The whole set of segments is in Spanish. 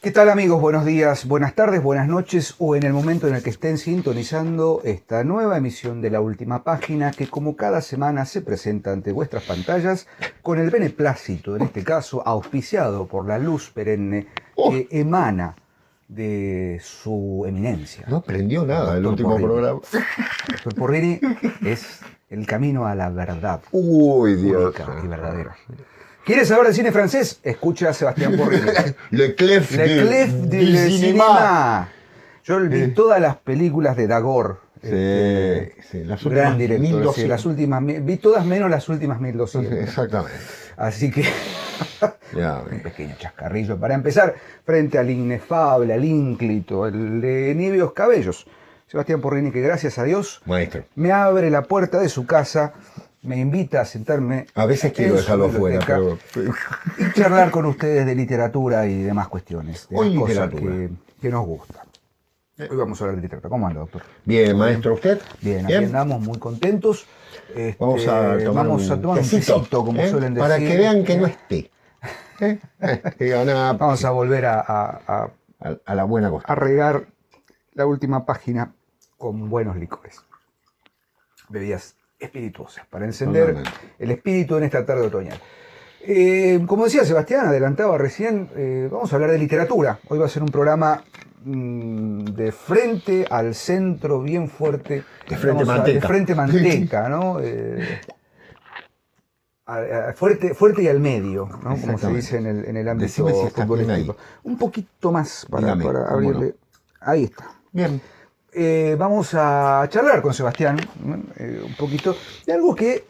¿Qué tal, amigos? Buenos días, buenas tardes, buenas noches o en el momento en el que estén sintonizando esta nueva emisión de La Última Página que como cada semana se presenta ante vuestras pantallas con el beneplácito, en este caso auspiciado por la luz perenne que emana de su eminencia. No aprendió nada el Doctor último Porrini. programa. Doctor Porrini es el camino a la verdad. Uy, Dios. Única y verdadera. ¿Quieres saber de cine francés? Escucha a Sebastián Porrini. Le Clef de Cinema. Yo vi todas las películas de Dagor. Sí, las Gran últimas director. 1200. Sí, las últimas, vi todas menos las últimas 1200. Exactamente. Así que Ya, un pequeño chascarrillo para empezar frente al inefable, al ínclito, el de Nibios Cabellos. Sebastián Porrini, que gracias a Dios maestro. me abre la puerta de su casa, me invita a sentarme. A veces quiero en su dejarlo afuera, biblioteca pero... y charlar con ustedes de literatura y demás cuestiones, de Hoy las cosas literatura. que nos gustan. Hoy vamos a hablar de literatura. ¿Cómo anda, doctor? Bien, maestro, ¿usted? Bien, aquí andamos muy contentos. Vamos a tomar un tecito, como suelen decir. para que vean que no esté. Vamos a volver a la buena cosa. regar La Última Página con buenos licores. Bebidas espirituosas para encender el espíritu en esta tarde otoñal. Como decía Sebastián, adelantaba recién, vamos a hablar de literatura. Hoy va a ser un programa de frente al centro, bien fuerte. De frente manteca. De frente manteca, ¿no? Fuerte y al medio, ¿no? Como se dice en el ámbito futbolístico. Un poquito más para abrirle. No. Ahí está. Bien. Vamos a charlar con Sebastián un poquito de algo que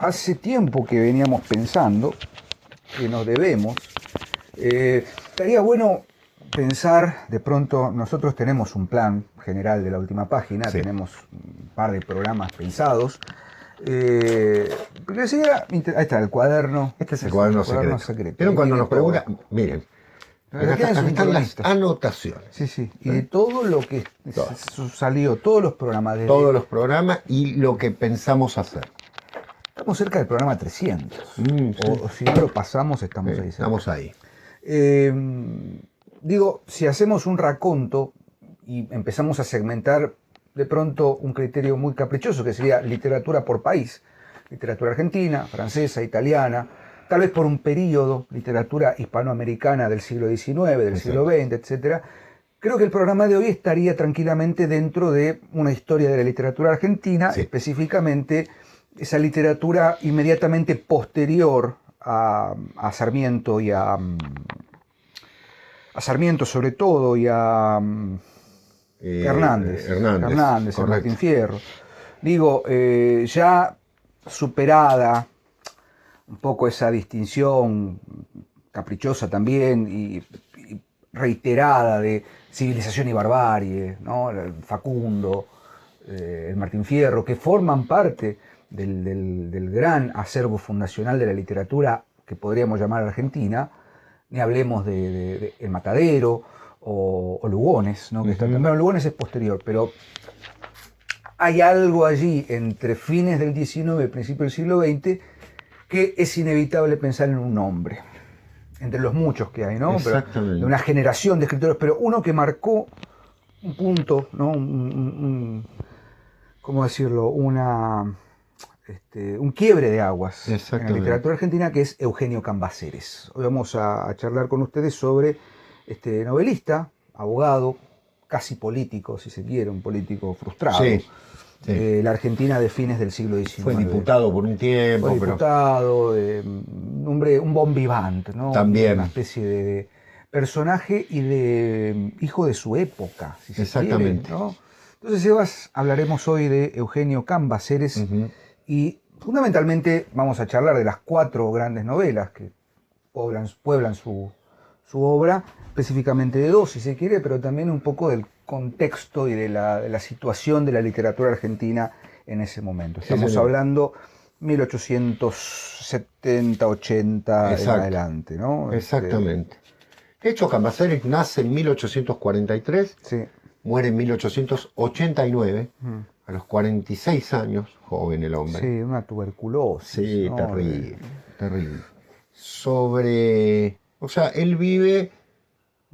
hace tiempo que veníamos pensando, que nos debemos. Estaría bueno pensar, de pronto, nosotros tenemos un plan general de La Última Página, sí. Tenemos un par de programas pensados. Ahí está el cuaderno. Este es el cuaderno secreto. Pero cuando nos preguntan, miren, acá están las anotaciones. Sí, sí. Y de todo lo que salió, todos los programas. Todos los programas y lo que pensamos hacer. Estamos cerca del programa 300. Sí. O si no lo pasamos, estamos ahí. Estamos ahí. Digo, si hacemos un raconto y empezamos a segmentar de pronto un criterio muy caprichoso, que sería literatura por país. Literatura argentina, francesa, italiana, tal vez por un periodo, literatura hispanoamericana del siglo XIX, del siglo XX, etc. Creo que el programa de hoy estaría tranquilamente dentro de una historia de la literatura argentina, sí. Específicamente esa literatura inmediatamente posterior a Sarmiento y a Sarmiento sobre todo y a Hernández, a Martín Fierro. Digo, ya superada un poco esa distinción caprichosa también y reiterada de civilización y barbarie, ¿no? El Facundo, el Martín Fierro, que forman parte del gran acervo fundacional de la literatura que podríamos llamar Argentina, ni hablemos de El Matadero o Lugones, ¿no? Bueno, Lugones es posterior, pero hay algo allí entre fines del XIX y principios del siglo XX que es inevitable pensar en un nombre, entre los muchos que hay, ¿no? Pero de una generación de escritores, pero uno que marcó un punto, ¿no? ¿Cómo decirlo? Un quiebre de aguas en la literatura argentina, que es Eugenio Cambaceres. Hoy vamos a charlar con ustedes sobre este novelista, abogado, casi político, si se quiere, un político frustrado. Sí. Sí. La Argentina de fines del siglo XIX. Fue diputado por un tiempo. Fue diputado, un bon vivant, ¿no? También. Una especie de personaje y de hijo de su época, si se quiere, ¿no? Entonces, Sebas, hablaremos hoy de Eugenio Cambaceres y fundamentalmente vamos a charlar de las 4 grandes novelas que pueblan su obra, específicamente de 2, si se quiere, pero también un poco del contexto y de la situación de la literatura argentina en ese momento. Estamos hablando 1870, 80 en adelante, ¿no? Exactamente. De hecho, Cambaceres nace en 1843, sí. Muere en 1889, a los 46 años, joven el hombre. Sí, una tuberculosis. Sí, ¿no? Terrible. O sea, él vive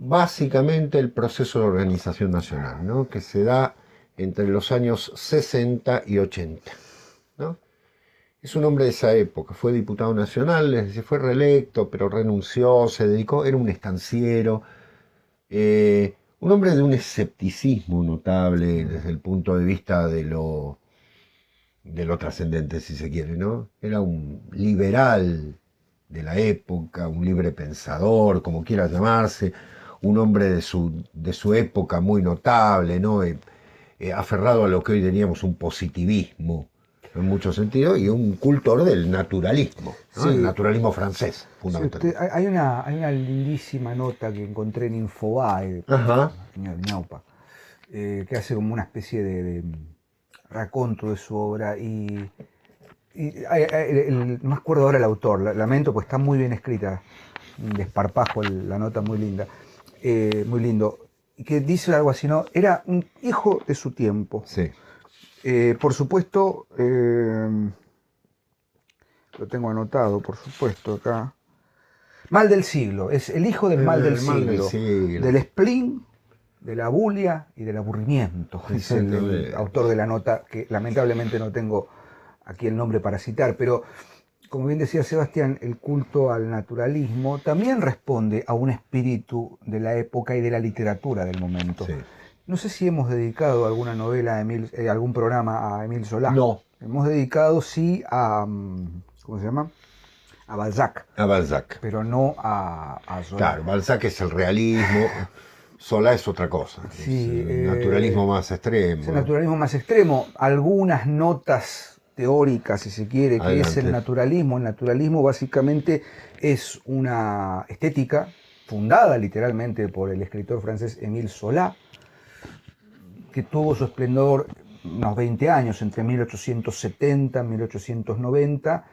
básicamente el proceso de organización nacional, ¿no? Que se da entre los años 60 y 80, ¿no? Es un hombre de esa época, fue diputado nacional, se fue reelecto, pero renunció, se dedicó, era un estanciero, un hombre de un escepticismo notable desde el punto de vista de lo trascendente, si se quiere, ¿no? Era un liberal de la época, un libre pensador, como quiera llamarse, un hombre de su época muy notable, ¿no? Aferrado a lo que hoy diríamos un positivismo, en muchos sentidos, y un cultor del naturalismo, ¿no? Sí. El naturalismo francés, fundamentalmente. Sí, hay una lindísima nota que encontré en Infobae, señor Ñaupa, que hace como una especie de raconto de su obra y no me acuerdo ahora el autor, lamento, pues está muy bien escrita, un desparpajo la nota, muy linda, muy lindo, y que dice algo así, ¿no? Era un hijo de su tiempo. Sí. Por supuesto, lo tengo anotado, por supuesto, acá. Mal del siglo, es el hijo del mal del siglo, del spleen, de la bulia y del aburrimiento, dice el autor de la nota, que lamentablemente no tengo aquí el nombre para citar, pero como bien decía Sebastián, el culto al naturalismo también responde a un espíritu de la época y de la literatura del momento. Sí. No sé si hemos dedicado alguna novela, algún programa a Émile Zola. No. Hemos dedicado, sí, a... ¿cómo se llama? A Balzac. A Balzac. Pero no a Zola. Claro, Balzac es el realismo, Zola es otra cosa. Sí, es el naturalismo más extremo. Es el naturalismo más extremo. Algunas notas teóricas, si se quiere, que Adelante. es el naturalismo. El naturalismo básicamente es una estética fundada literalmente por el escritor francés Émile Zola, que tuvo su esplendor unos 20 años, entre 1870 y 1890,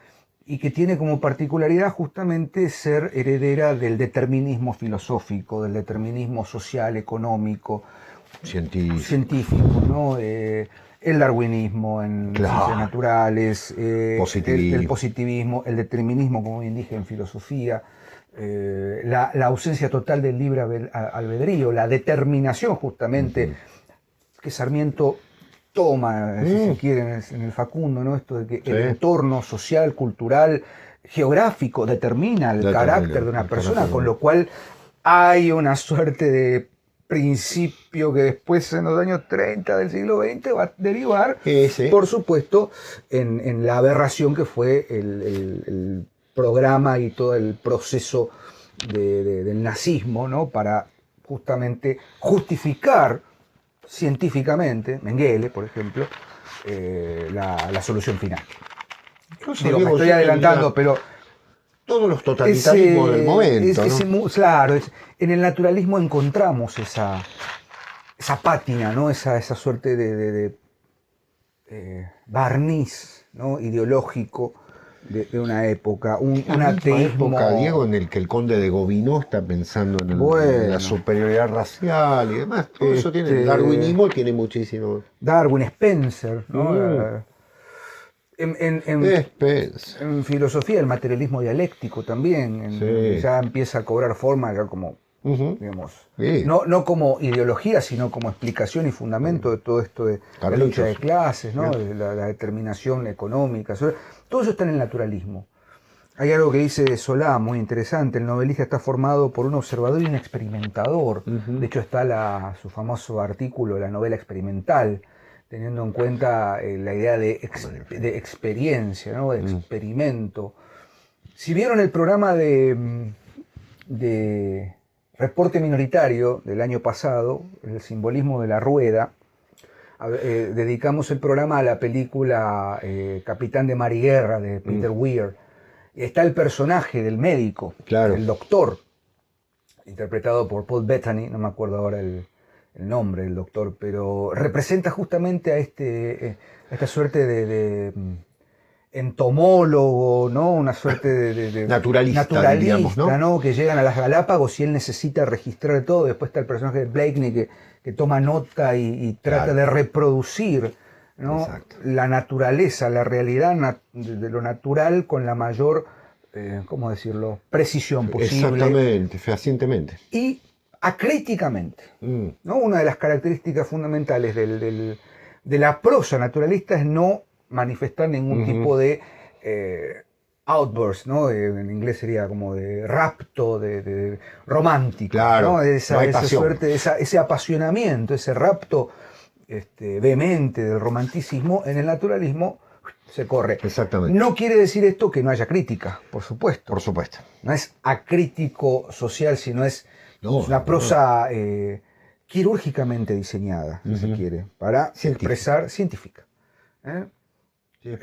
y que tiene como particularidad justamente ser heredera del determinismo filosófico, del determinismo social, económico, científico, ¿no? El darwinismo en ciencias naturales, el positivismo, el determinismo, como bien dije, en filosofía, la ausencia total del libre albedrío, la determinación justamente que Sarmiento toma, si se quiere, en el Facundo, ¿no? Esto de que el entorno social, cultural, geográfico determina el carácter de una persona, con lo cual hay una suerte de principio que después en los años 30 del siglo XX va a derivar, por supuesto, en la aberración que fue el programa y todo el proceso del nazismo, ¿no? Para justamente justificar científicamente, Mengele, por ejemplo, la solución final. Digo, me estoy adelantando, pero... Todos los totalitarismos del momento, ¿no? Claro, en el naturalismo encontramos esa pátina, ¿no? Esa suerte de barniz, ¿no? Ideológico de una época, un ateísmo. Una época, Diego, en el que el conde de Gobineau está pensando en la superioridad racial y demás. Todo eso tiene, el darwinismo tiene muchísimo. Darwin, Spencer, ¿no? En filosofía, el materialismo dialéctico también, ya empieza a cobrar forma ya como, digamos, no como ideología, sino como explicación y fundamento de todo esto de la lucha de clases, ¿no? De la determinación económica. Todo eso está en el naturalismo. Hay algo que dice Solá, muy interesante: el novelista está formado por un observador y un experimentador. De hecho está su famoso artículo, la novela experimental, teniendo en cuenta la idea de experiencia, ¿no? De experimento. Si vieron el programa de Reporte Minoritario del año pasado, el simbolismo de la rueda, dedicamos el programa a la película Capitán de Mar y Guerra de Peter Weir. Está el personaje del médico, el doctor, interpretado por Paul Bettany, no me acuerdo ahora el nombre del doctor, pero representa justamente a esta suerte de entomólogo, ¿no? Una suerte de naturalista, digamos, ¿no? Que llegan a las Galápagos y él necesita registrar todo. Después está el personaje de Blakeney que toma nota y trata de reproducir, ¿no? La naturaleza, la realidad de lo natural con la mayor, ¿cómo decirlo?, precisión posible. Exactamente, fehacientemente. Y acríticamente. ¿No? Una de las características fundamentales de la prosa naturalista es no manifestar ningún tipo de outburst, ¿no? En inglés sería como de rapto, de romántico, Claro, ¿no? no hay Esa pasión. suerte, ese apasionamiento, ese rapto vehemente del romanticismo, en el naturalismo se corre. Exactamente. No quiere decir esto que no haya crítica, por supuesto. Por supuesto. No es acrítico social, sino es No, una prosa quirúrgicamente diseñada, si se quiere, para expresar científica. Sí,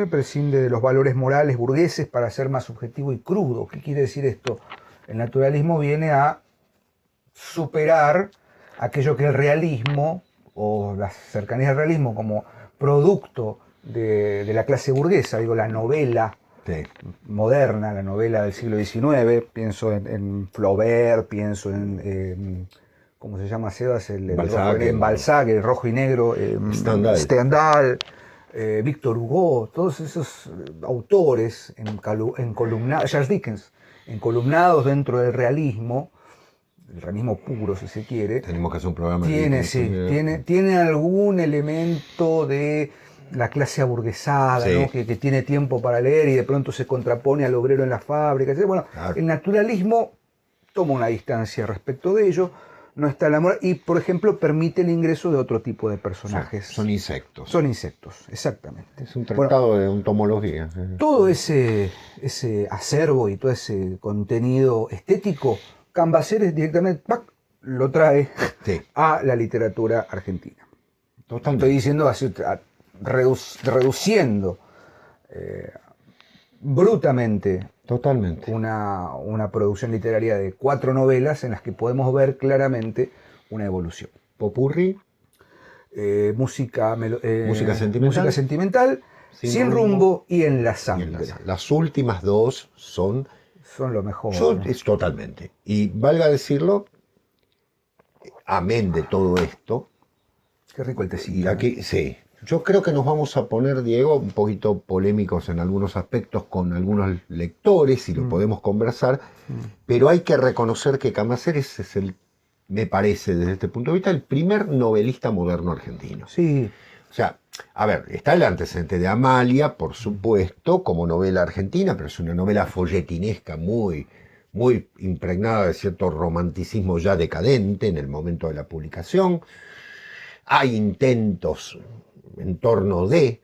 Prescinde de los valores morales burgueses para ser más subjetivo y crudo. ¿Qué quiere decir esto? El naturalismo viene a superar aquello que el realismo o las cercanías del realismo como producto de la clase burguesa, digo, la novela moderna, la novela del siglo XIX, pienso en Flaubert, pienso en ¿cómo se llama Sebas? En Balzac, el rojo y negro, Stendhal, Víctor Hugo, todos esos autores encolumnados, Charles Dickens, encolumnados dentro del realismo, el realismo puro, si se quiere. Tenemos que hacer un programa. Tiene algún elemento de la clase aburguesada, ¿no? que tiene tiempo para leer y de pronto se contrapone al obrero en la fábrica. Bueno, claro. El naturalismo toma una distancia respecto de ello, no está la moral, y por ejemplo permite el ingreso de otro tipo de personajes. Son insectos. Son insectos, exactamente. Es un tratado de entomología. Todo ese acervo y todo ese contenido estético, Cambaceres directamente lo trae a la literatura argentina. Totalmente. Estoy diciendo así, reduciendo brutamente totalmente una producción literaria de 4 novelas en las que podemos ver claramente una evolución. Popurrí, música sentimental, sin rumbo y en la sangre. Las últimas dos son lo mejor. Es totalmente. Y valga decirlo, amén de todo esto. Qué rico el tecito. Y aquí, sí. Yo creo que nos vamos a poner, Diego, un poquito polémicos en algunos aspectos con algunos lectores y lo podemos conversar, pero hay que reconocer que Cambaceres es me parece, desde este punto de vista, el primer novelista moderno argentino. Sí. O sea, a ver, está el antecedente de Amalia, por supuesto, como novela argentina, pero es una novela folletinesca muy, muy impregnada de cierto romanticismo ya decadente en el momento de la publicación. Hay intentos en torno de,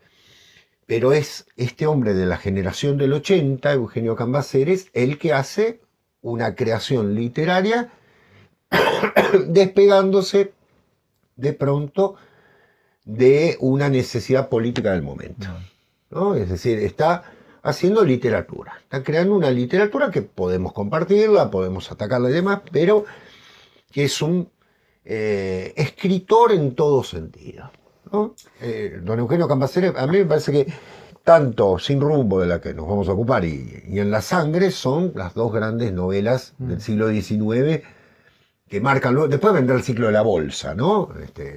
pero es este hombre de la generación del 80, Eugenio Cambaceres, el que hace una creación literaria despegándose de pronto de una necesidad política del momento, ¿no? Es decir, está haciendo literatura, está creando una literatura que podemos compartirla, podemos atacarla y demás, pero que es un escritor en todo sentido, ¿no? Don Eugenio Cambaceres, a mí me parece que tanto Sin rumbo, de la que nos vamos a ocupar, y En la sangre son las dos grandes novelas del siglo XIX que marcan, después vendrá el ciclo de la bolsa, ¿no?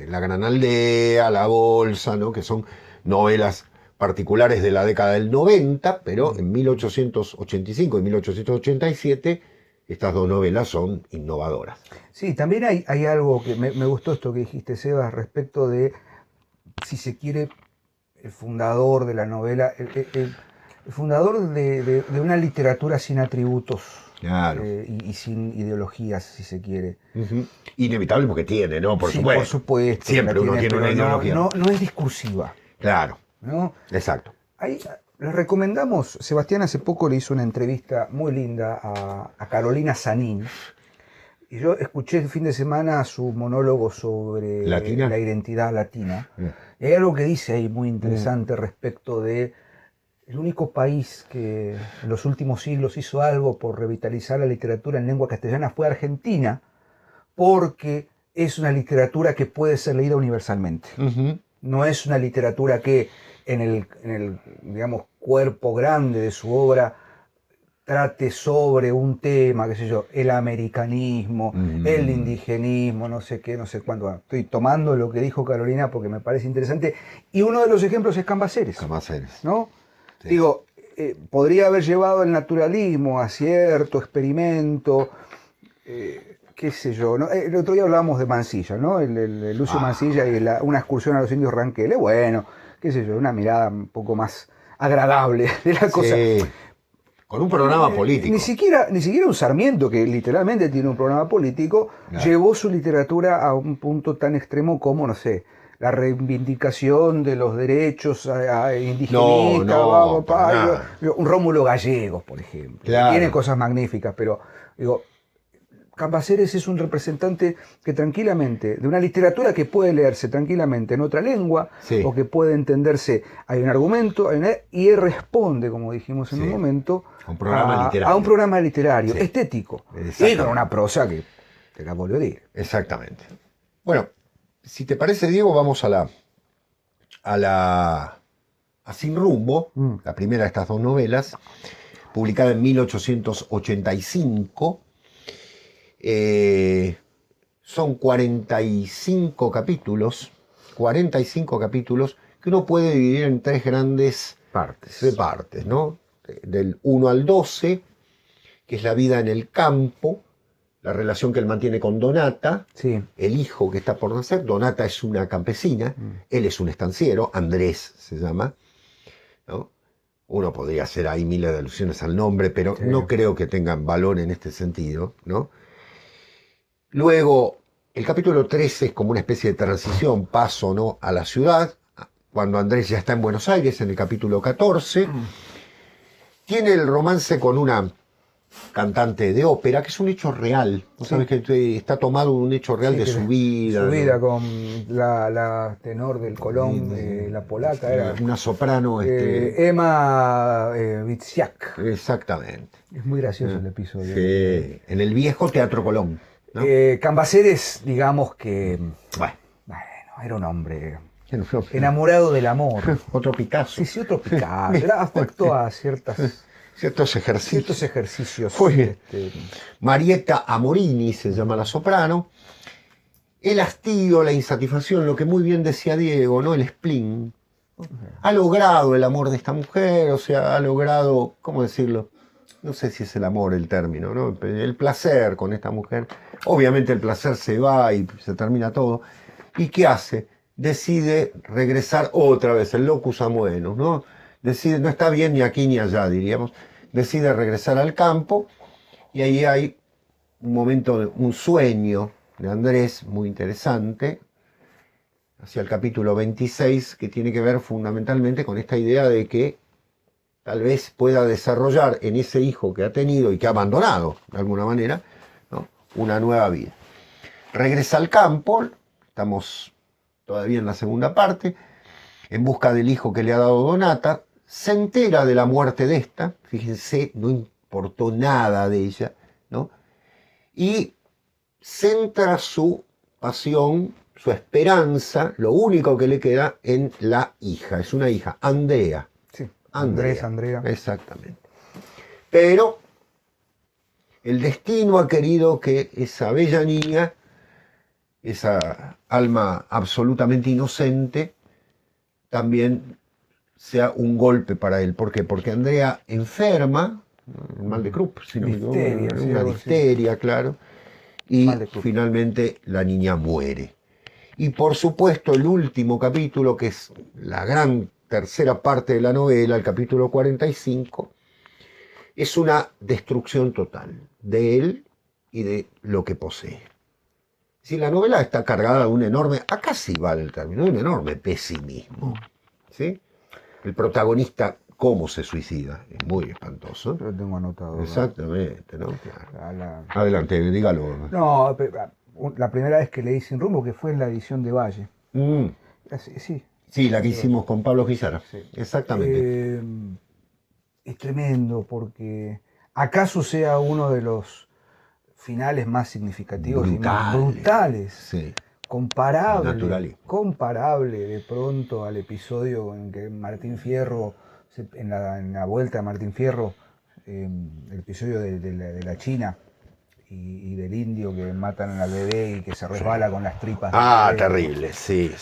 La gran aldea, la bolsa, ¿no? Que son novelas particulares de la década del 90, pero en 1885 y 1887 estas dos novelas son innovadoras. Sí, también hay algo que me gustó esto que dijiste, Sebas, respecto de, si se quiere, el fundador de la novela, el fundador de una literatura sin atributos. Claro. Y sin ideologías, si se quiere. Inevitable porque tiene, ¿no? Por supuesto. Siempre uno tiene una ideología. No es discursiva. Claro. ¿No? Exacto. Les recomendamos, Sebastián hace poco le hizo una entrevista muy linda a Carolina Sanín. Y yo escuché el fin de semana su monólogo sobre la identidad latina. Y hay algo que dice ahí muy interesante respecto de el único país que en los últimos siglos hizo algo por revitalizar la literatura en lengua castellana fue Argentina, porque es una literatura que puede ser leída universalmente. No es una literatura que en el digamos, cuerpo grande de su obra trate sobre un tema, qué sé yo, el americanismo, el indigenismo, no sé qué, no sé cuánto. Estoy tomando lo que dijo Carolina porque me parece interesante. Y uno de los ejemplos es Cambaceres. ¿No? Sí. Digo, podría haber llevado el naturalismo a cierto experimento qué sé yo, ¿no? El otro día hablábamos de Mansilla, ¿no? El Lucio Mansilla y una excursión a los indios Ranqueles. Bueno, qué sé yo, una mirada un poco más agradable de la cosa. Sí, con un programa político. Ni siquiera un Sarmiento, que literalmente tiene un programa político, Claro. llevó su literatura a un punto tan extremo como, no sé, la reivindicación de los derechos indigenistas, No, para nada. un Rómulo Gallegos, por ejemplo. Claro. Tiene cosas magníficas, pero digo, Cambaceres es un representante que tranquilamente, de una literatura que puede leerse tranquilamente en otra lengua, Sí. o que puede entenderse, hay un argumento, y él responde, como dijimos en Sí. un momento, A un programa literario. a un programa literario, Sí. estético, y Exactamente. con una prosa que te la volvió a decir. Exactamente. Bueno, si te parece, Diego, vamos a Sin Rumbo, la primera de estas dos novelas, publicada en 1885. Son 45 capítulos que uno puede dividir en tres grandes partes, ¿no? Del 1 al 12, que es la vida en el campo, la relación que él mantiene con Donata, Sí. el hijo que está por nacer. Donata es una campesina, él es un estanciero, Andrés se llama, ¿no? Uno podría hacer ahí miles de alusiones al nombre, pero Sí. no creo que tengan valor en este sentido, ¿no? Luego, el capítulo 13 es como una especie de transición, paso, ¿no?, a la ciudad, cuando Andrés ya está en Buenos Aires, en el capítulo 14. Tiene el romance con una cantante de ópera, que es un hecho real. Vos sabés que está tomado un hecho real de su vida. Su vida, ¿no? con la tenor del Colón, la polaca, era Una soprano. Emma Witsiak. Exactamente. Es muy gracioso el episodio. Sí, en el viejo Teatro Colón, ¿no? Cambaceres, digamos que, Bueno, era un hombre enamorado del amor. Otro Picasso. Sí, otro Picasso. Era afecto a Ciertos ejercicios. Muy bien. Marietta Amorini se llama la soprano. El hastío, la insatisfacción, lo que muy bien decía Diego, ¿no? El spleen. Ha logrado el amor de esta mujer, o sea, ha logrado, ¿cómo decirlo? No sé si es el amor el término, ¿no? El placer con esta mujer. Obviamente el placer se va y se termina todo. ¿Y qué hace? Decide regresar otra vez, el locus amoenus, ¿no? Decide, no está bien ni aquí ni allá, diríamos. Decide regresar al campo y ahí hay un momento, un sueño de Andrés muy interesante, hacia el capítulo 26, que tiene que ver fundamentalmente con esta idea de que tal vez pueda desarrollar en ese hijo que ha tenido y que ha abandonado de alguna manera, ¿no?, una nueva vida. Regresa al campo, estamos todavía en la segunda parte, en busca del hijo que le ha dado Donata, se entera de la muerte de esta, fíjense, no importó nada de ella, ¿no? Y centra su pasión, su esperanza, lo único que le queda en la hija, es una hija, Andrea. Sí, Andrea. Exactamente. Pero el destino ha querido que esa bella niña, esa alma absolutamente inocente, también sea un golpe para él. ¿Por qué? Porque Andrea enferma, el mal de Krupp, si no me equivoco, una difteria, claro, y finalmente la niña muere. Y por supuesto el último capítulo, que es la gran tercera parte de la novela, el capítulo 45, es una destrucción total de él y de lo que posee. Si la novela está cargada de un enorme, acá sí vale el término, de un enorme pesimismo, ¿sí? El protagonista, cómo se suicida, es muy espantoso. Lo tengo anotado. Exactamente, ¿no? Claro. Adelante, dígalo. No, la primera vez que leí Sin Rumbo, que fue en la edición de Valle. Sí, la que hicimos con Pablo Gizara. Sí. Exactamente. Es tremendo porque acaso sea uno de los finales más significativos y más brutales. Sí. Comparable de pronto al episodio en que Martín Fierro, en la vuelta de Martín Fierro, el episodio de la China y del indio que matan al bebé y que se resbala con las tripas. Terrible, sí.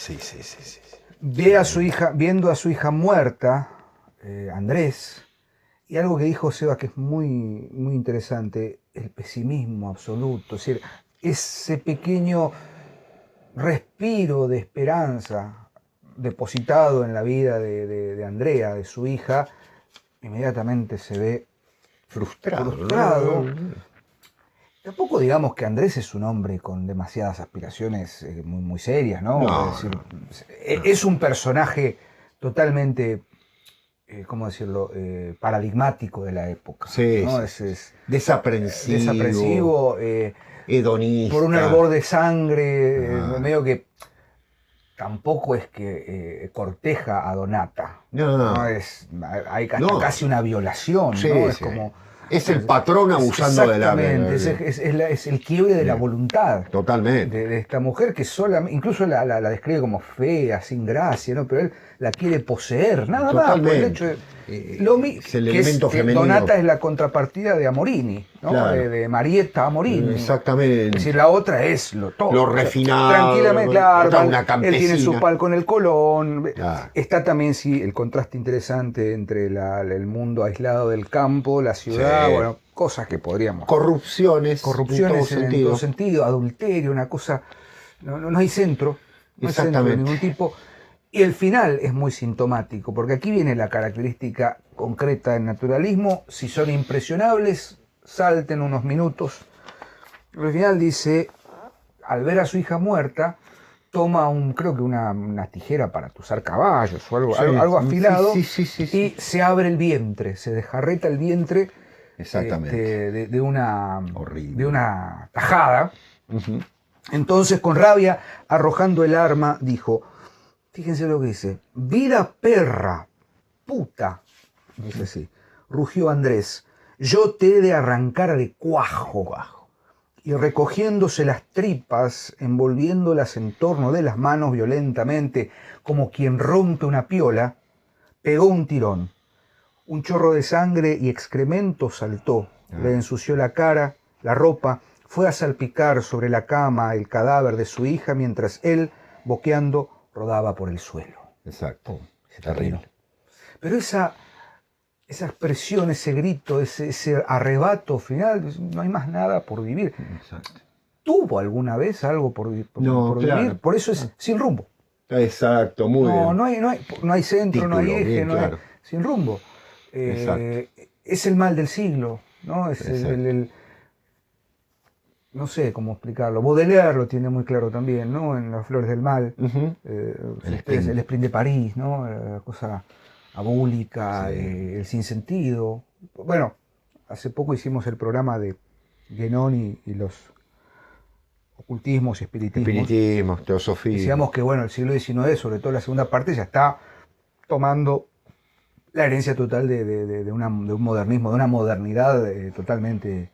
Viendo a su hija muerta, Andrés, y algo que dijo Seba que es muy, muy interesante, el pesimismo absoluto. Es decir, ese pequeño respiro de esperanza depositado en la vida de Andrea, de su hija, inmediatamente se ve frustrado. Tampoco digamos que Andrés es un hombre con demasiadas aspiraciones muy serias, ¿no? No, Es decir, es un personaje totalmente, ¿cómo decirlo?, paradigmático de la época. Sí, ¿no? sí. Desaprensivo, hedonista. Por un hervor de sangre, medio que tampoco es que corteja a Donata. No. Hay hasta casi una violación, sí, ¿no? Es sí. como... Es el patrón abusando de la... Es el quiebre de la voluntad. Totalmente. De esta mujer que incluso la describe como fea, sin gracia, ¿no? Pero él la quiere poseer, nada más. Por el hecho de, es el elemento femenino. Donata es la contrapartida de Amorini, ¿no? Claro. De Marietta Amorini. Exactamente. Es decir, la otra es todo. Lo refinado. Tranquilamente, claro. Una campesina. Él tiene su palco en el Colón. Claro. Está también, sí, el contraste interesante entre el mundo aislado del campo, la ciudad, sí. bueno, cosas que podríamos... Corrupciones en todo sentido, adulterio, una cosa... No hay centro. No hay centro de ningún tipo. Y el final es muy sintomático, porque aquí viene la característica concreta del naturalismo. Si son impresionables, salten unos minutos. Al final dice, al ver a su hija muerta, toma creo que una tijera para tuzar caballos o algo afilado, y se abre el vientre, se desjarreta el vientre. Exactamente. De una tajada. Entonces, con rabia, arrojando el arma, dijo, fíjense lo que dice, vida perra, puta, dice así, rugió Andrés, yo te he de arrancar de cuajo. Y recogiéndose las tripas, envolviéndolas en torno de las manos violentamente, como quien rompe una piola, pegó un tirón. Un chorro de sangre y excremento saltó, le ensució la cara, la ropa, fue a salpicar sobre la cama el cadáver de su hija mientras él, boqueando, rodaba por el suelo. Exacto. Terrible. Pero esa expresión, ese grito, ese arrebato final, no hay más nada por vivir. Exacto. ¿Tuvo alguna vez algo por vivir? Por eso es sin rumbo. Exacto, muy bien. No hay centro, no hay eje, bien, claro. hay, sin rumbo. Es el mal del siglo, ¿no? Es no sé cómo explicarlo. Baudelaire lo tiene muy claro también, ¿no? En Las Flores del Mal, el sprint de París, ¿no? La cosa abúlica, el sinsentido. Bueno, hace poco hicimos el programa de Guénon y los ocultismos y espiritismos. Teosofía. Decíamos que, bueno, el siglo XIX, sobre todo la segunda parte, ya está tomando la herencia total de un modernismo, de una modernidad totalmente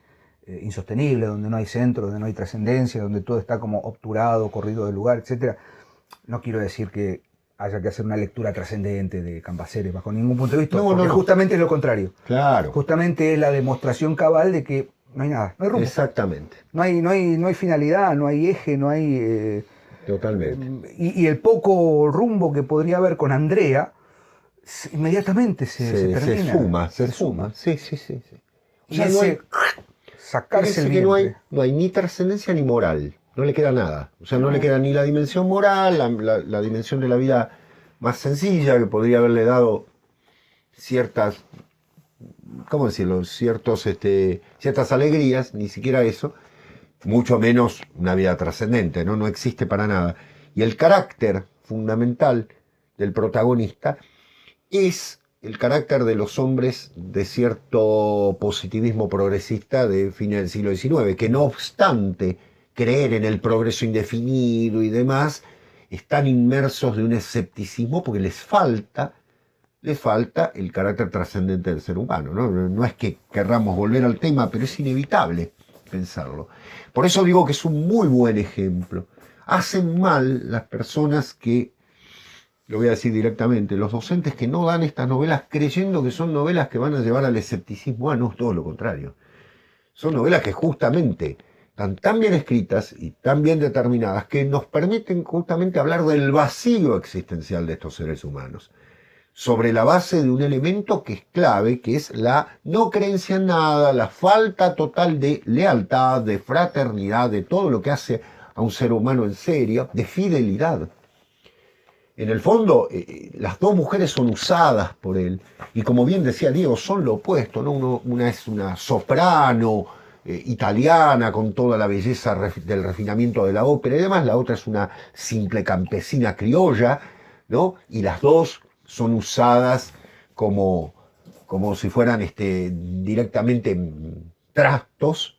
insostenible, donde no hay centro, donde no hay trascendencia, donde todo está como obturado, corrido del lugar, etc. No quiero decir que haya que hacer una lectura trascendente de Cambaceres bajo ningún punto de vista, porque justamente es lo contrario. Claro. Justamente es la demostración cabal de que no hay nada, no hay rumbo. Exactamente. No hay finalidad, no hay eje, no hay... Totalmente. Y el poco rumbo que podría haber con Andrea, inmediatamente se termina. Se esfuma. Sí. O sea, no hay... Sacarse el que no hay ni trascendencia ni moral, no le queda nada. O sea, no le queda ni la dimensión moral, la dimensión de la vida más sencilla, que podría haberle dado ciertas, ¿cómo decirlo? Ciertas alegrías, ni siquiera eso, mucho menos una vida trascendente, ¿no? No existe para nada. Y el carácter fundamental del protagonista es el carácter de los hombres de cierto positivismo progresista de fines del siglo XIX, que no obstante creer en el progreso indefinido y demás, están inmersos de un escepticismo porque les falta el carácter trascendente del ser humano, ¿no? No es que querramos volver al tema, pero es inevitable pensarlo. Por eso digo que es un muy buen ejemplo. Hacen mal las personas que, lo voy a decir directamente, los docentes que no dan estas novelas creyendo que son novelas que van a llevar al escepticismo. No, es todo lo contrario. Son novelas que justamente están tan bien escritas y tan bien determinadas que nos permiten justamente hablar del vacío existencial de estos seres humanos. sobre la base de un elemento que es clave, que es la no creencia en nada, la falta total de lealtad, de fraternidad, de todo lo que hace a un ser humano en serio, de fidelidad. En el fondo, las dos mujeres son usadas por él, y como bien decía Diego, son lo opuesto, ¿no? Una es una soprano italiana con toda la belleza del refinamiento de la ópera y demás, la otra es una simple campesina criolla, ¿no? Y las dos son usadas como si fueran directamente trastos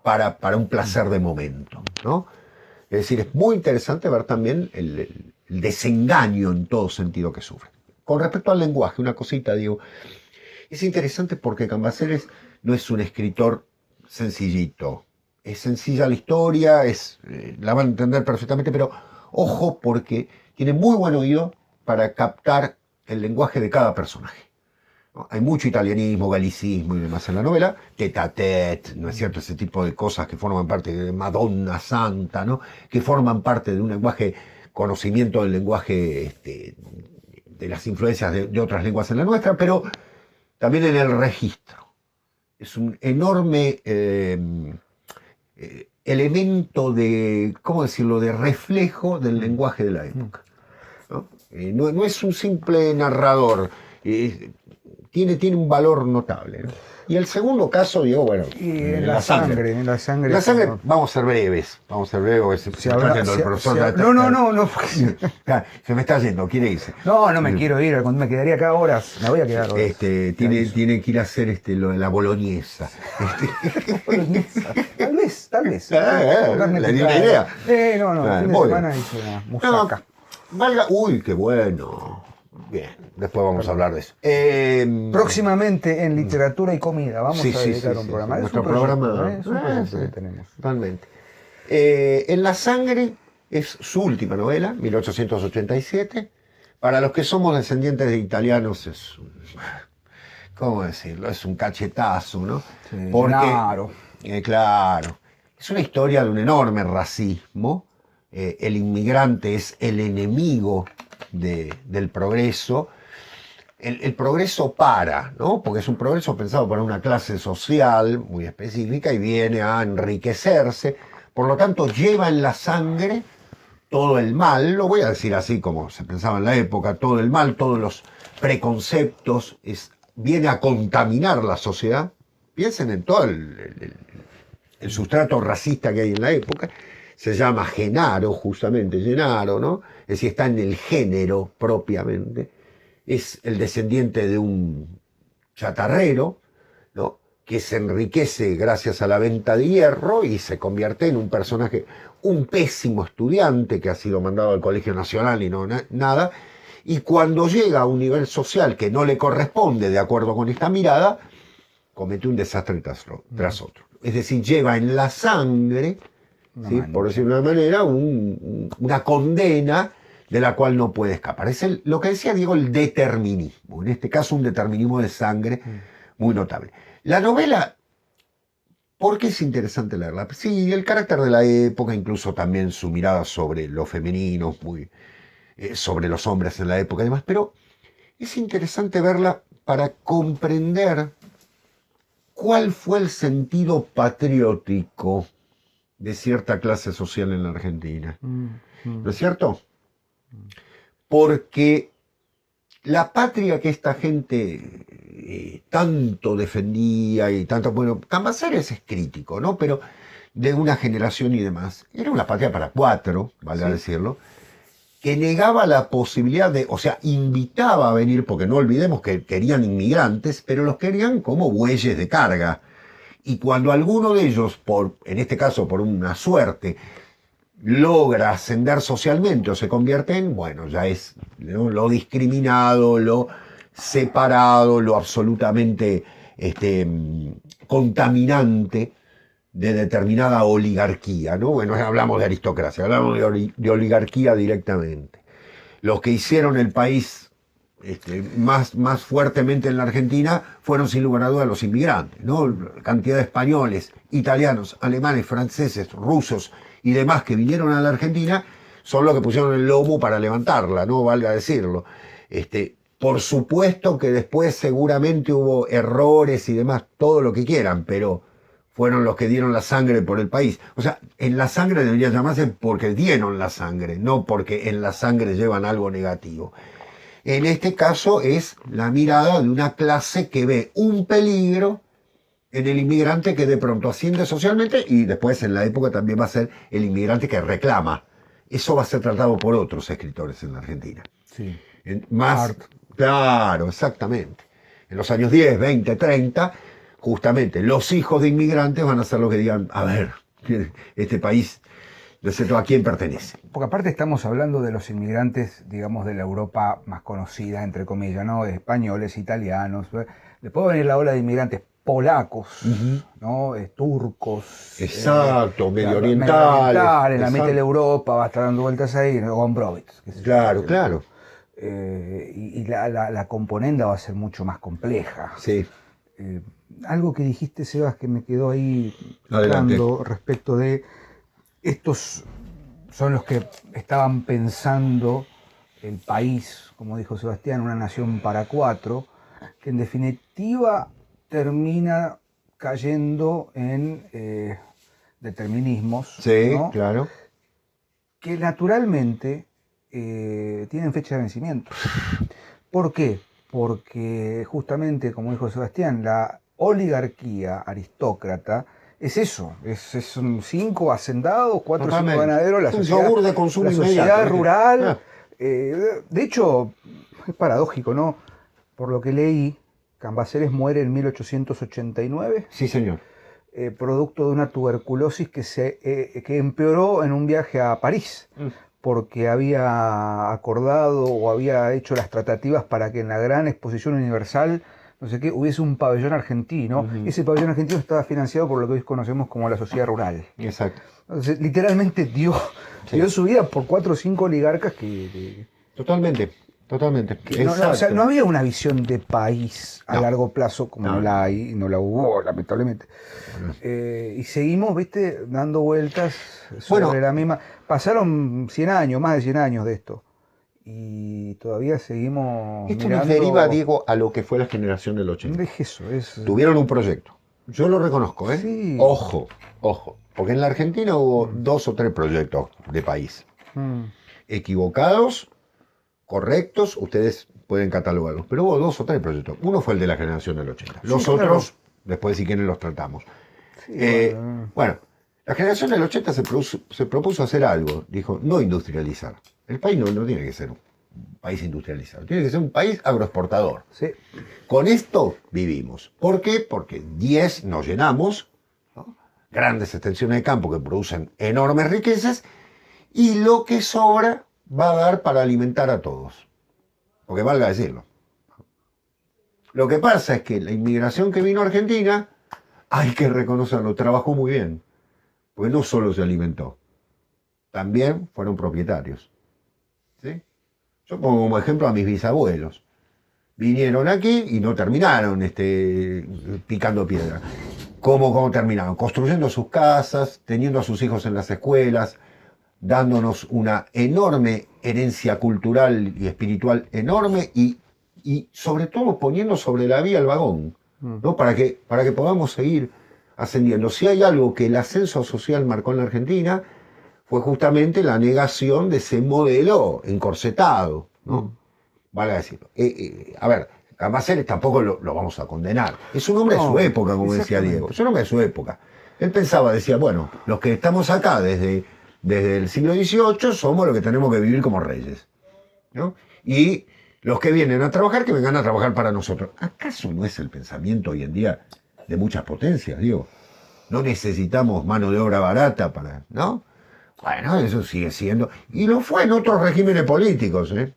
para un placer de momento, ¿no? Es decir, es muy interesante ver también el desengaño en todo sentido que sufre. Con respecto al lenguaje, una cosita, digo, es interesante porque Cambaceres no es un escritor sencillito. Es sencilla la historia, la van a entender perfectamente, pero ojo porque tiene muy buen oído para captar el lenguaje de cada personaje. ¿No? Hay mucho italianismo, galicismo y demás en la novela, tête-à-tête, ¿no es cierto? Ese tipo de cosas que forman parte de Madonna Santa, ¿no? Que forman parte de un lenguaje, conocimiento del lenguaje, de las influencias de otras lenguas en la nuestra, pero también en el registro. Es un enorme elemento de, ¿cómo decirlo?, de reflejo del lenguaje de la época. ¿No? No es un simple narrador. Tiene un valor notable, ¿no? Y el segundo caso, digo, bueno, en la sangre. En la sangre, no. vamos a ser breves, porque se me está yendo el profesor. No. Se me está yendo, quiere irse. No me quiero ir, me quedaría acá horas, me voy a quedar horas. Tiene que ir a hacer lo de la boloñesa. Boloñesa. Tal vez. Le di una idea. El fin de semana hice una musaca. Uy, qué bueno. Bien, después vamos a hablar de eso. Próximamente en Literatura y Comida vamos a dedicar un programa. Es nuestro un proyecto, programa. Es un proyecto que tenemos. Totalmente. En la sangre es su última novela, 1887. Para los que somos descendientes de italianos es ¿cómo decirlo? Es un cachetazo, ¿no? Sí, porque, claro. Es una historia de un enorme racismo. El inmigrante es el enemigo del progreso. El progreso ¿no? Porque es un progreso pensado para una clase social muy específica y viene a enriquecerse. Por lo tanto, lleva en la sangre todo el mal, lo voy a decir así como se pensaba en la época, todo el mal, todos los preconceptos, viene a contaminar la sociedad. Piensen en todo el sustrato racista que hay en la época. Se llama Genaro, justamente, Gennaro, ¿no? Es decir, está en el género propiamente. Es el descendiente de un chatarrero, ¿no? Que se enriquece gracias a la venta de hierro y se convierte en un personaje, un pésimo estudiante que ha sido mandado al Colegio Nacional y no nada. Y cuando llega a un nivel social que no le corresponde de acuerdo con esta mirada, comete un desastre tras otro. Es decir, lleva en la sangre, ¿sí? Por decirlo de una manera, una condena de la cual no puede escapar. Es lo que decía Diego, el determinismo. En este caso, un determinismo de sangre muy notable. La novela, ¿por qué es interesante leerla? Sí, el carácter de la época, incluso también su mirada sobre lo femenino, sobre los hombres en la época y demás, pero es interesante verla para comprender cuál fue el sentido patriótico de cierta clase social en la Argentina. ¿No es cierto? Porque la patria que esta gente tanto defendía y tanto, bueno, Cambaceres es crítico, ¿no? Pero de una generación y demás, era una patria para cuatro, vale decirlo, que negaba la posibilidad o sea, invitaba a venir, porque no olvidemos que querían inmigrantes, pero los querían como bueyes de carga. Y cuando alguno de ellos, en este caso por una suerte, logra ascender socialmente o se convierte en, bueno, ya es, ¿no?, lo discriminado, lo separado, lo absolutamente contaminante de determinada oligarquía, ¿no? Bueno, hablamos de aristocracia, hablamos de oligarquía directamente. Los que hicieron el país más fuertemente en la Argentina fueron sin lugar a dudas los inmigrantes, ¿no? La cantidad de españoles, italianos, alemanes, franceses, rusos y demás que vinieron a la Argentina son los que pusieron el lomo para levantarla, ¿no? Valga decirlo. Por supuesto que después seguramente hubo errores y demás, todo lo que quieran, pero fueron los que dieron la sangre por el país. O sea, en la sangre debería llamarse porque dieron la sangre, no porque en la sangre llevan algo negativo. En este caso es la mirada de una clase que ve un peligro en el inmigrante que de pronto asciende socialmente y después en la época también va a ser el inmigrante que reclama. Eso va a ser tratado por otros escritores en la Argentina. Sí. Más, claro, exactamente. En los años 10, 20, 30, justamente los hijos de inmigrantes van a ser los que digan, a ver, este país, ¿a quién pertenece? Porque aparte estamos hablando de los inmigrantes, digamos, de la Europa más conocida, entre comillas, ¿no? Españoles, italianos. Después va a venir la ola de inmigrantes polacos, ¿no? Turcos. Exacto, medio orientales. En la mitad de la Europa va a estar dando vueltas ahí, ¿no? Gombrowicz. Claro, claro. Y la componenda va a ser mucho más compleja. Sí. Algo que dijiste, Sebas, que me quedó ahí hablando respecto de estos son los que estaban pensando el país, como dijo Sebastián, una nación para cuatro, que en definitiva termina cayendo en determinismos, sí, ¿no? Claro. Que naturalmente tienen fecha de vencimiento. ¿Por qué? Porque justamente, como dijo Sebastián, la oligarquía aristócrata es eso, es un 5 hacendados, 4 o 5 ganaderos, la sociedad, de consumo la sociedad inmediato, rural. De hecho, es paradójico, ¿no? Por lo que leí, Cambaceres muere en 1889. Sí, señor. Producto de una tuberculosis que empeoró en un viaje a París, porque había acordado o había hecho las tratativas para que en la gran exposición universal, no sé qué, hubiese un pabellón argentino. Ese pabellón argentino estaba financiado por lo que hoy conocemos como la sociedad rural. Exacto. Entonces, literalmente dio su vida por 4 o 5 oligarcas que... Totalmente. O sea, no había una visión de país a largo plazo como la hay, y no la hubo, lamentablemente. Y seguimos, viste, dando vueltas sobre la misma... Pasaron 100 años, más de 100 años de esto. Y todavía seguimos Esto mirando... nos deriva, Diego, a lo que fue la generación del 80. Tuvieron un proyecto. Yo lo reconozco, ¿eh? Sí. Ojo. Porque en la Argentina hubo 2 o 3 proyectos de país. Equivocados, correctos, ustedes pueden catalogarlos. Pero hubo 2 o 3 proyectos. Uno fue el de la generación del 80. Los otros, después si quieren los tratamos. Sí, bueno, la generación del 80 se propuso hacer algo. Dijo, no industrializar. El país no tiene que ser un país industrializado. Tiene que ser un país agroexportador. Sí. Con esto vivimos. ¿Por qué? Porque 10 nos llenamos, ¿no? Grandes extensiones de campo que producen enormes riquezas y lo que sobra va a dar para alimentar a todos. Porque valga decirlo. Lo que pasa es que la inmigración que vino a Argentina, hay que reconocerlo, trabajó muy bien. Porque no solo se alimentó, también fueron propietarios. ¿Sí? Yo pongo como ejemplo a mis bisabuelos. Vinieron aquí y no terminaron picando piedra. ¿Cómo terminaron? Construyendo sus casas, teniendo a sus hijos en las escuelas, dándonos una enorme herencia cultural y espiritual enorme y sobre todo poniendo sobre la vía el vagón, ¿no? Para que podamos seguir ascendiendo. Si hay algo que el ascenso social marcó en la Argentina, fue justamente la negación de ese modelo encorsetado, ¿no? Vale decirlo. A ver, Cambaceres tampoco lo vamos a condenar. Es un hombre de su época, como decía Diego. Es un hombre de su época. Él pensaba, decía, bueno, los que estamos acá desde el siglo XVIII somos los que tenemos que vivir como reyes, ¿no? Y los que vienen a trabajar, que vengan a trabajar para nosotros. ¿Acaso no es el pensamiento hoy en día de muchas potencias, Diego? No necesitamos mano de obra barata para, ¿no? Bueno, eso sigue siendo. Y lo fue en otros regímenes políticos, ¿eh?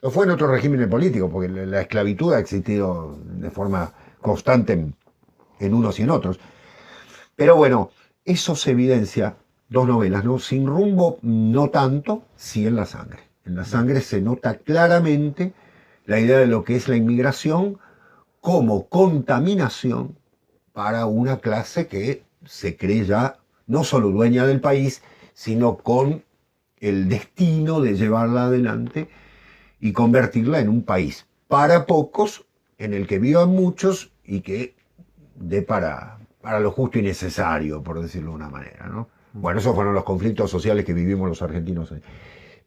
Lo fue en otros regímenes políticos, porque la esclavitud ha existido de forma constante en unos y en otros. Pero bueno, eso se evidencia, 2 novelas, ¿no? Sin rumbo, no tanto, sí en La sangre. En La sangre se nota claramente la idea de lo que es la inmigración como contaminación para una clase que se cree ya no solo dueña del país, sino con el destino de llevarla adelante y convertirla en un país para pocos, en el que vivan muchos y que dé para lo justo y necesario, por decirlo de una manera, ¿no? Bueno, esos fueron los conflictos sociales que vivimos los argentinos.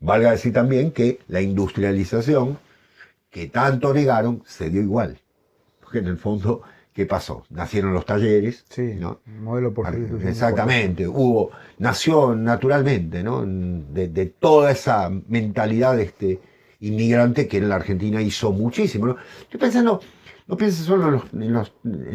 Valga decir también que la industrialización, que tanto negaron, se dio igual. Porque en el fondo, ¿qué pasó? Nacieron los talleres, Sí, ¿no? modelo por sustitución. Exactamente, nació naturalmente, ¿no? De toda esa mentalidad inmigrante que en la Argentina hizo muchísimo, ¿no? Estoy pensando, no pienses solo en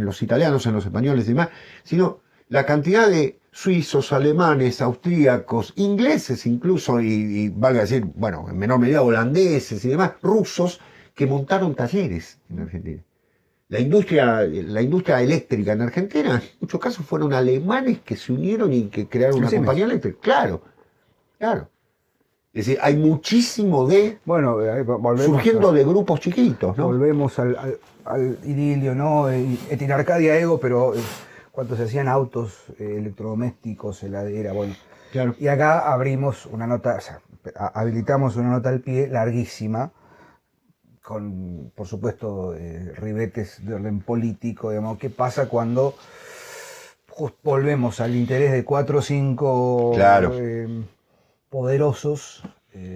los italianos, en los españoles y demás, sino la cantidad de suizos, alemanes, austríacos, ingleses incluso, y valga decir, bueno, en menor medida holandeses y demás, rusos, que montaron talleres en Argentina. La industria eléctrica en Argentina, en muchos casos fueron alemanes que se unieron y que crearon una compañía eléctrica. Claro, claro. Es decir, hay muchísimo Bueno, surgiendo de grupos chiquitos, ¿no? Volvemos al idilio, ¿no? Et in Arcadia ego, pero cuando se hacían autos electrodomésticos, heladera, bueno. Claro. Y acá abrimos una nota, o sea, habilitamos una nota al pie larguísima, con, por supuesto, ribetes de orden político, digamos. ¿Qué pasa cuando volvemos al interés de 4 o 5 claro. poderosos?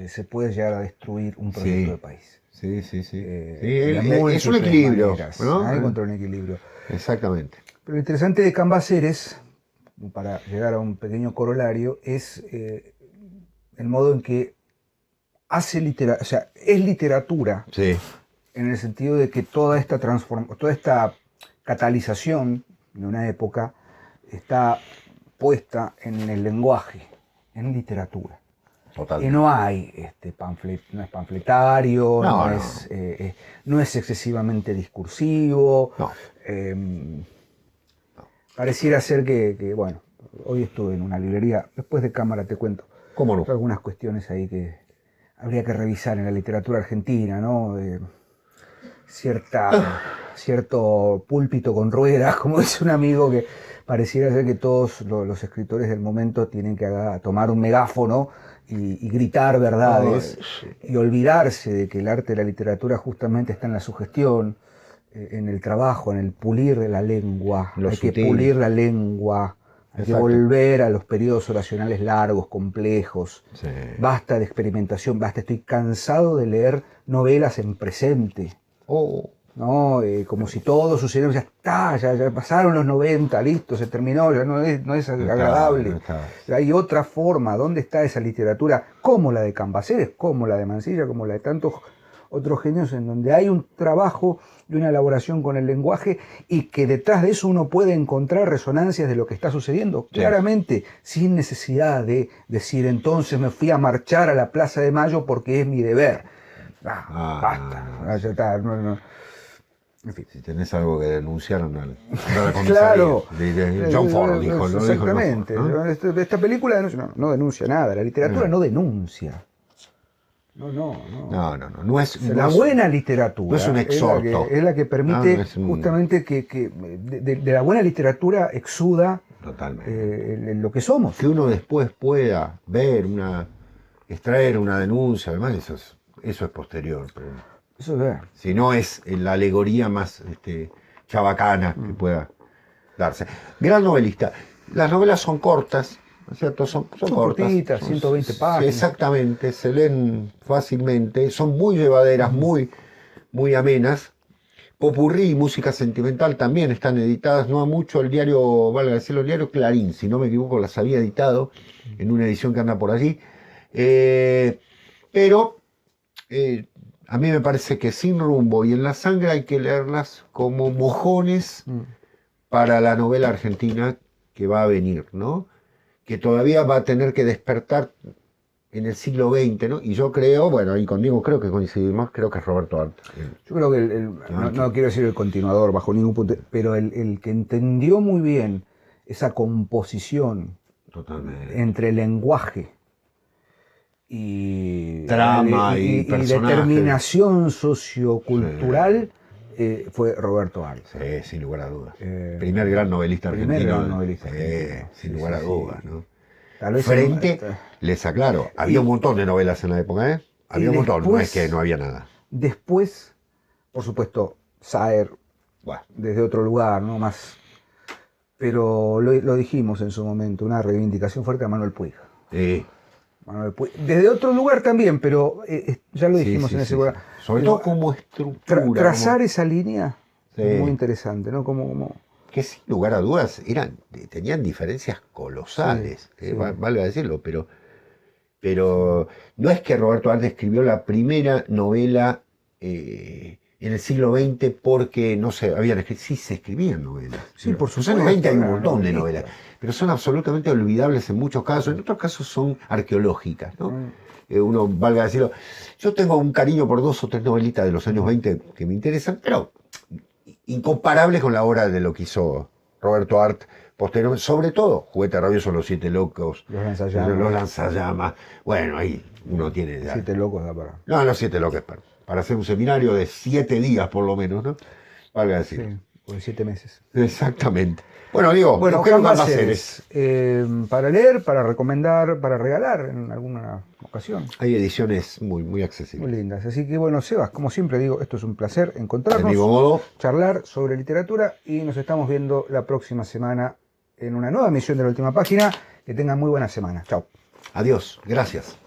Se puede llegar a destruir un proyecto de país. Sí. Es un equilibrio, ¿no? Hay contra un equilibrio. Exactamente. Pero lo interesante de Cambaceres, para llegar a un pequeño corolario, es el modo en que hace literatura, o sea, es literatura, sí, en el sentido de que toda esta catalización de una época está puesta en el lenguaje, en literatura. Totalmente. Y no hay no es panfletario, no. No es excesivamente discursivo. No. Pareciera ser que, bueno, hoy estuve en una librería, después de cámara te cuento. ¿Cómo no? Algunas cuestiones ahí que habría que revisar en la literatura argentina, ¿no? Cierto púlpito con ruedas, como dice un amigo, que pareciera ser que todos los escritores del momento tienen que tomar un megáfono y gritar verdades y olvidarse de que el arte de la literatura justamente está en la sugestión, en el trabajo, en el pulir de la lengua. Hay que pulir la lengua. Hay que volver a los periodos oracionales largos, complejos. Sí. Basta de experimentación, basta. Estoy cansado de leer novelas en presente. ¿No? Como si todo sucediera, ya está, ya pasaron los 90, listo, se terminó, ya no es agradable. Hay otra forma. ¿Dónde está esa literatura? Como la de Cambaceres, como la de Mansilla, como la de tantos otros genios, en donde hay un trabajo y una elaboración con el lenguaje y que detrás de eso uno puede encontrar resonancias de lo que está sucediendo, claramente, sin necesidad de decir entonces me fui a marchar a la Plaza de Mayo porque es mi deber. Basta. Ya está, En fin. Si tenés algo que denunciar, no claro. John Ford dijo. Exactamente. ¿no? Esta película no denuncia nada. La literatura no denuncia. No es la buena literatura. No es un exhorto. Es la que permite justamente que de la buena literatura exuda lo que somos. Que uno después pueda ver extraer una denuncia, además eso es posterior. Pero eso es ver. Si no es la alegoría más chabacana que pueda darse. Gran novelista. Las novelas son cortas, ¿no es cierto? Son cortitas, 120 páginas. Exactamente, se leen fácilmente, son muy llevaderas, muy, muy amenas. Popurrí y música sentimental también están editadas, no a mucho. El diario, valga decirlo, el diario Clarín, si no me equivoco, las había editado en una edición que anda por allí. Pero a mí me parece que Sin Rumbo y En la Sangre hay que leerlas como mojones para la novela argentina que va a venir, ¿no? Que todavía va a tener que despertar en el siglo XX, ¿no? Y yo creo, bueno, y conmigo creo que coincidimos, creo que es Roberto Arte. Yo creo que no quiero decir el continuador bajo ningún punto, pero el que entendió muy bien esa composición entre lenguaje y trama y determinación sociocultural, fue Roberto Arte. Sí, sin lugar a dudas. Primer gran novelista argentino. Sin lugar a dudas, ¿no? Frente, les aclaro, había un montón de novelas en la época, Había un montón, no es que no había nada. Después por supuesto, Saer Bueno, desde otro lugar, ¿no? Más, pero lo dijimos en su momento, una reivindicación fuerte a Manuel Puig. Manuel Puig. Desde otro lugar también, pero ya lo sí, dijimos sí, en ese sí, lugar. sí. Sobre Digo, todo como estructura. trazar como- esa línea Sí. es muy interesante, ¿no? Como Que sin lugar a dudas tenían diferencias colosales, sí, sí. valga decirlo, pero no es que Roberto Arlt escribió la primera novela en el siglo XX porque no se habían escrito, sí se escribían novelas. Sí, por En los años 20 supuesto, hay un era montón de novelista. novelas, pero son absolutamente olvidables en muchos casos, en otros casos son arqueológicas, ¿no? Uno, valga decirlo, yo tengo un cariño por 2 o 3 novelitas de los años 20 que me interesan, pero incomparable con la obra de lo que hizo Roberto Arlt posteriormente, sobre todo Juguete Rabioso, Los Siete Locos, Los lanzallamas. Los Lanzallamas. Bueno, ahí uno tiene... Siete locos da para. No, Los Siete Locos, para hacer un seminario de 7 días por lo menos, ¿no? Valga decir. Sí, por 7 meses. Exactamente. Bueno, digo, Bueno, busqué Juan Cambaceres. Cáceres, para leer, para recomendar, para regalar en alguna ocasión. Hay ediciones muy, muy Muy accesibles. lindas. Así que bueno, Sebas, como siempre digo, esto es un placer Del encontrarnos, mismo modo, charlar sobre literatura y nos estamos viendo la próxima semana en una nueva emisión de La Última Página. Que tengan muy buena semana. Chao. adiós. Gracias.